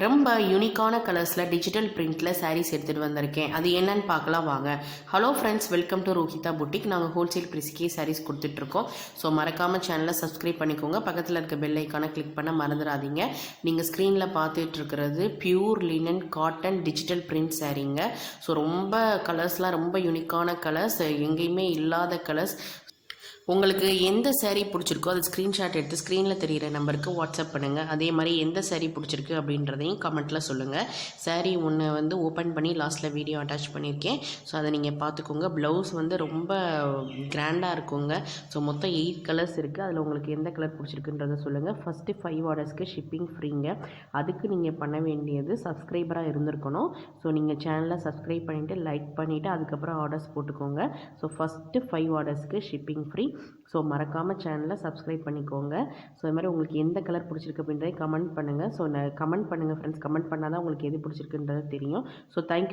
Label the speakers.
Speaker 1: ரொம்ப யூனிக்கான கலர்ஸில் டிஜிட்டல் பிரிண்டில் சாரீஸ் எடுத்துகிட்டு வந்திருக்கேன். அது என்னன்னு பார்க்கலாம் வாங்க. Hello friends, welcome to Rohitha boutique. நாங்கள் ஹோல்சேல் பிரிஸ்க்கே சாரீஸ் கொடுத்துட்ருக்கோம். ஸோ மறக்காமல் சேனலை சப்ஸ்கிரைப் பண்ணிக்கோங்க. பக்கத்தில் இருக்க பெல் ஐக்கானை கிளிக் பண்ண மறந்துடாதீங்க. நீங்கள் ஸ்க்ரீனில் பார்த்துட்ருக்கிறது pure linen cotton digital print சாரீங்க. ஸோ ரொம்ப கலர்ஸ்லாம் ரொம்ப யூனிக்கான கலர்ஸ், எங்கேயுமே இல்லாத கலர்ஸ். உங்களுக்கு எந்த சேரீ பிடிச்சிருக்கோ அது ஸ்க்ரீன்ஷாட் எடுத்து ஸ்க்ரீனில் தெரிகிற நம்பருக்கு வாட்ஸ்அப் பண்ணுங்கள். அதே மாதிரி எந்த சேரீ பிடிச்சிருக்கு அப்படின்றதையும் கமெண்ட்டில் சொல்லுங்கள். சேரீ ஒன்று வந்து ஓப்பன் பண்ணி லாஸ்ட்டில் வீடியோ அட்டாச் பண்ணியிருக்கேன். ஸோ அதை நீங்கள் பார்த்துக்கோங்க. ப்ளவுஸ் வந்து ரொம்ப கிராண்டாக இருக்குங்க. ஸோ மொத்தம் 8 கலர்ஸ் இருக்குது. அதில் உங்களுக்கு எந்த கலர் பிடிச்சிருக்குன்றதை சொல்லுங்கள். ஃபஸ்ட்டு 5 ஆர்டர்ஸ்க்கு ஷிப்பிங் ஃப்ரீங்க. அதுக்கு நீங்கள் பண்ண வேண்டியது சப்ஸ்கிரைபராக இருந்திருக்கணும். ஸோ நீங்கள் சேனலை சப்ஸ்கிரைப் பண்ணிவிட்டு லைக் பண்ணிவிட்டு அதுக்கப்புறம் ஆர்டர்ஸ் போட்டுக்கோங்க. ஸோ ஃபஸ்ட்டு 5 ஆர்டர்ஸ்க்கு ஷிப்பிங் ஃப்ரீ. ஸோ மறக்காமல் சேனலை சப்ஸ்கிரைப் பண்ணிக்கோங்க. ஸோ இது மாதிரி உங்களுக்கு எந்த கலர் பிடிச்சிருக்கு அப்படின்றத கமெண்ட் பண்ணுங்கள். ஸோ கமெண்ட் பண்ணுங்கள் ஃப்ரெண்ட்ஸ். கமெண்ட் பண்ணால் தான் உங்களுக்கு எது பிடிச்சிருக்குன்றது தெரியும். So thank you.